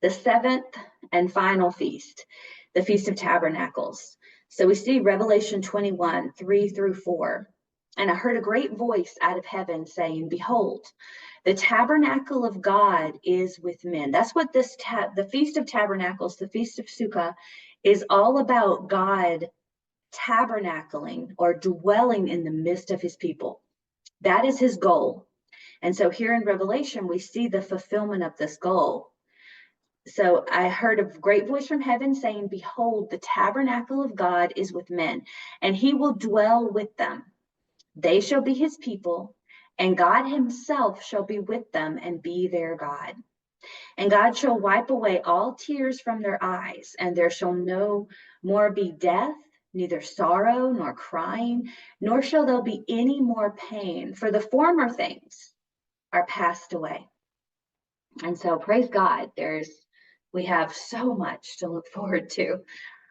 the seventh and final feast, the Feast of Tabernacles. So we see Revelation 21, 3 through 4. And I heard a great voice out of heaven saying, behold, the tabernacle of God is with men. That's what the Feast of Tabernacles, the Feast of Sukkah, is all about. God tabernacling or dwelling in the midst of his people. That is his goal. And so here in Revelation, we see the fulfillment of this goal. So I heard a great voice from heaven saying, behold, the tabernacle of God is with men, and he will dwell with them. They shall be his people, and God himself shall be with them and be their God. And God shall wipe away all tears from their eyes, and there shall no more be death, neither sorrow nor crying, nor shall there be any more pain, for the former things are passed away. And so praise God, we have so much to look forward to.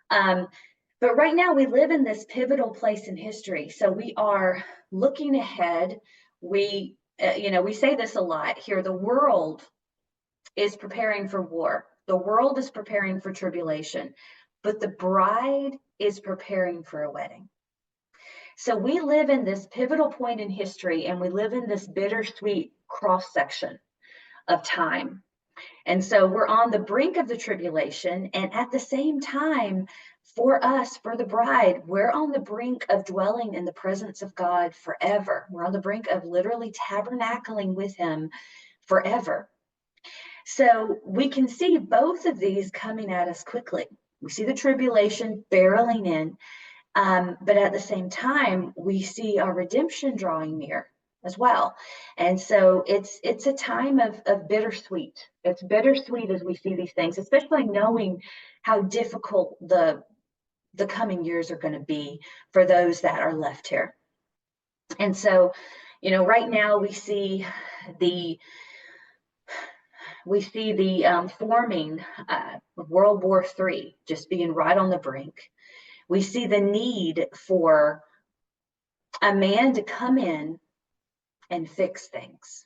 But right now we live in this pivotal place in history. So we are looking ahead. We say this a lot here. The world is preparing for war. The world is preparing for tribulation, but the bride is preparing for a wedding. So we live in this pivotal point in history, and we live in this bittersweet cross section of time. And so we're on the brink of the tribulation, and at the same time, for us, for the bride, we're on the brink of dwelling in the presence of God forever. We're on the brink of literally tabernacling with him forever. So we can see both of these coming at us quickly. We see the tribulation barreling in, but at the same time, we see our redemption drawing near as well. And so it's a time of bittersweet. It's bittersweet as we see these things, especially knowing how difficult the coming years are going to be for those that are left here. And so, right now we see the forming of World War III just being right on the brink. We see the need for a man to come in and fix things.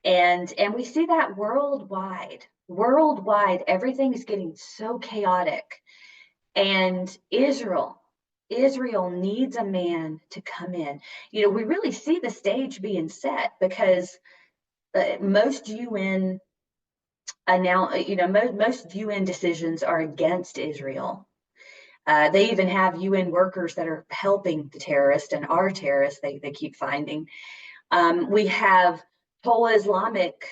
And we see that worldwide. Worldwide, everything is getting so chaotic. And Israel needs a man to come in. We really see the stage being set because most UN decisions are against Israel. They even have UN workers that are helping the terrorists and are terrorists. They keep finding. We have whole Islamic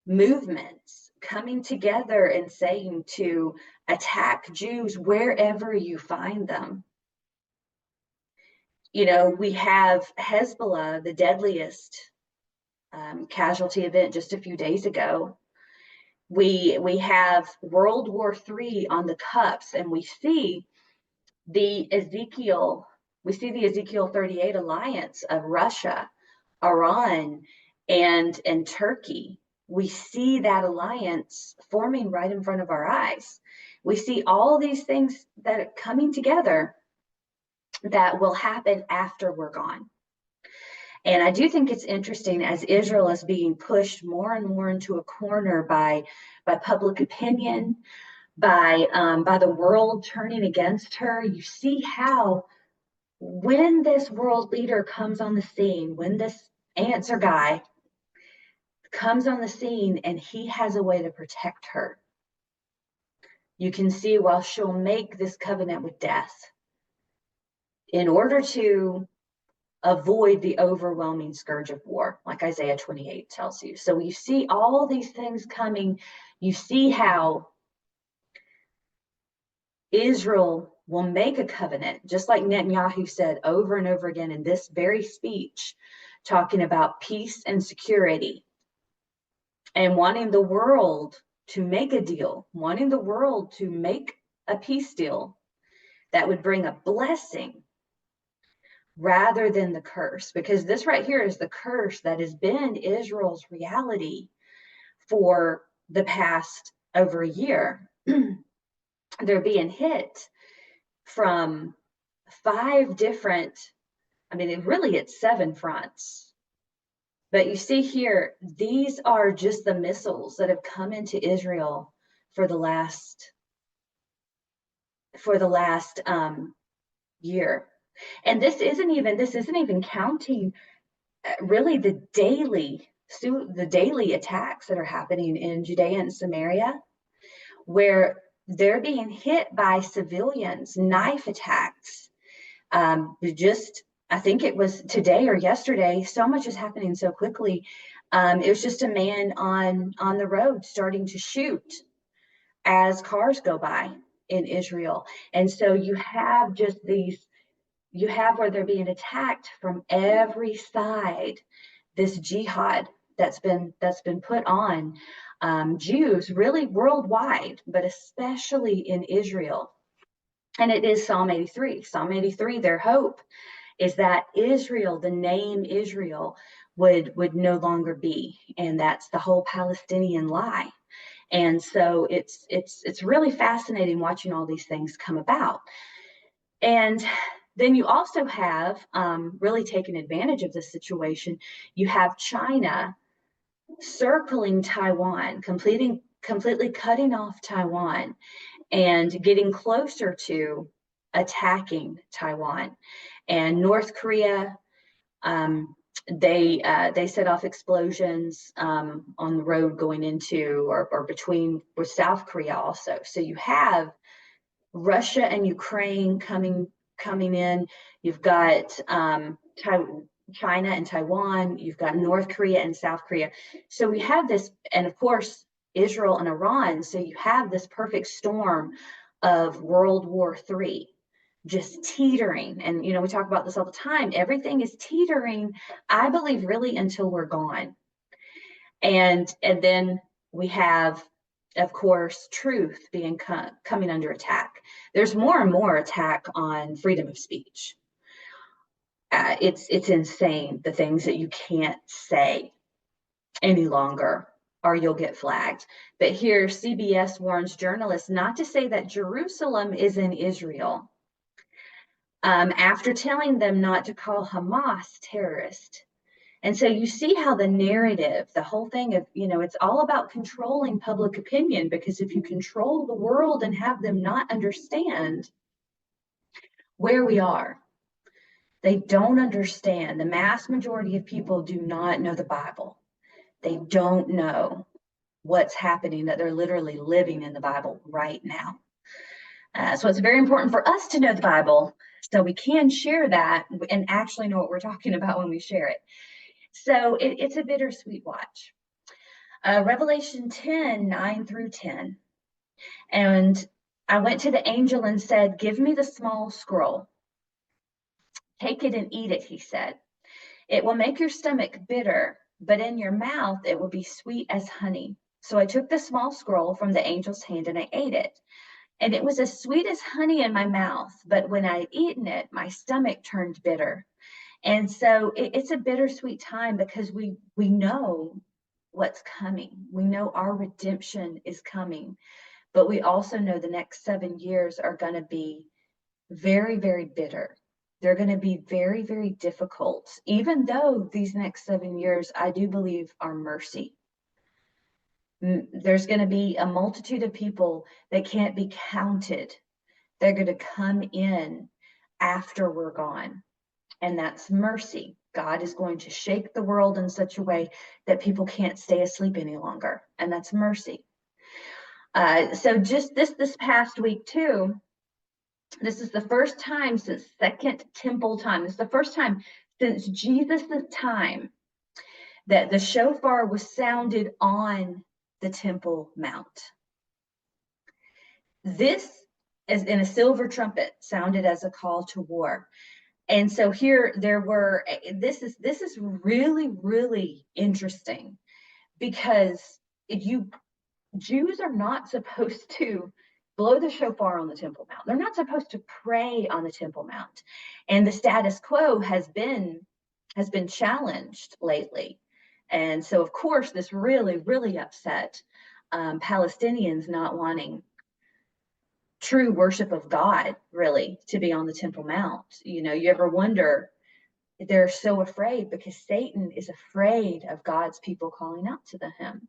movements coming together and saying to attack Jews wherever you find them. We have Hezbollah, the deadliest casualty event just a few days ago. We have World War III on the cups, and we see the Ezekiel 38 alliance of Russia, Iran, and Turkey. We see that alliance forming right in front of our eyes. We see all these things that are coming together that will happen after we're gone. And I do think it's interesting as Israel is being pushed more and more into a corner by public opinion, by the world turning against her. You see how when this world leader comes on the scene, when this answer guy comes on the scene and he has a way to protect her, you can see while she'll make this covenant with death in order to avoid the overwhelming scourge of war, like Isaiah 28 tells you. So you see all these things coming. You see how Israel will make a covenant, just like Netanyahu said over and over again in this very speech, talking about peace and security and wanting the world to make a deal, wanting the world to make a peace deal that would bring a blessing rather than the curse, because this right here is the curse that has been Israel's reality for the past over a year. They're being hit from 5 different, it's 7 fronts. But you see here, these are just the missiles that have come into Israel for the last year. And this isn't even counting really the daily attacks that are happening in Judea and Samaria, where they're being hit by civilians, knife attacks. Just, I think it was today or yesterday, so much is happening so quickly. It was just a man on the road starting to shoot as cars go by in Israel. And so you have where they're being attacked from every side, this jihad that's been put on Jews really worldwide, but especially in Israel. And it is Psalm 83. Psalm 83, their hope is that Israel, the name Israel, would no longer be. And that's the whole Palestinian lie. And so it's really fascinating watching all these things come about. And then you also have really taken advantage of this situation. You have China circling Taiwan, completely cutting off Taiwan and getting closer to attacking Taiwan. And North Korea, they set off explosions on the road going into or between with South Korea also. So you have Russia and Ukraine coming in. You've got China and Taiwan. You've got North Korea and South Korea. So we have this, and of course Israel and Iran. So you have this perfect storm of World War III just teetering. And we talk about this all the time. Everything is teetering, I believe, really until we're gone. And then we have, of course, truth being coming under attack. There's more and more attack on freedom of speech. It's insane, the things that you can't say any longer or you'll get flagged. But here, CBS warns journalists not to say that Jerusalem is in Israel after telling them not to call Hamas terrorist. And so you see how the narrative, the whole thing of, it's all about controlling public opinion, because if you control the world and have them not understand where we are, they don't understand. The mass majority of people do not know the Bible. They don't know what's happening, that they're literally living in the Bible right now. So it's very important for us to know the Bible so we can share that and actually know what we're talking about when we share it. So it's a bittersweet watch. Revelation 10, 9 through 10. And I went to the angel and said, "Give me the small scroll. Take it and eat it," he said. "It will make your stomach bitter, but in your mouth it will be sweet as honey." So I took the small scroll from the angel's hand and I ate it. And it was as sweet as honey in my mouth, but when I had eaten it, my stomach turned bitter. And so it's a bittersweet time, because we know what's coming. We know our redemption is coming, but we also know the next 7 years are going to be very, very bitter. They're going to be very, very difficult, even though these next 7 years, I do believe, are mercy. There's going to be a multitude of people that can't be counted. They're going to come in after we're gone. And that's mercy. God is going to shake the world in such a way that people can't stay asleep any longer. And that's mercy. So just this past week too, this is the first time since Second Temple time. This is the first time since Jesus' time that the shofar was sounded on the Temple Mount. This is in a silver trumpet, sounded as a call to war. And so here this is really, really interesting, because Jews are not supposed to blow the shofar on the Temple Mount. They're not supposed to pray on the Temple Mount. And the status quo has been challenged lately. And so, of course, this really, really upset Palestinians not wanting true worship of God, really, to be on the Temple Mount. You ever wonder they're so afraid because Satan is afraid of God's people calling out to him.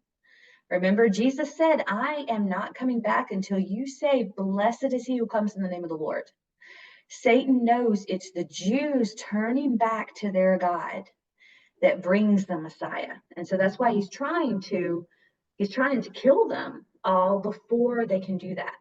Remember, Jesus said, I am not coming back until you say, blessed is he who comes in the name of the Lord. Satan knows it's the Jews turning back to their God that brings the Messiah. And so that's why he's trying to kill them all before they can do that.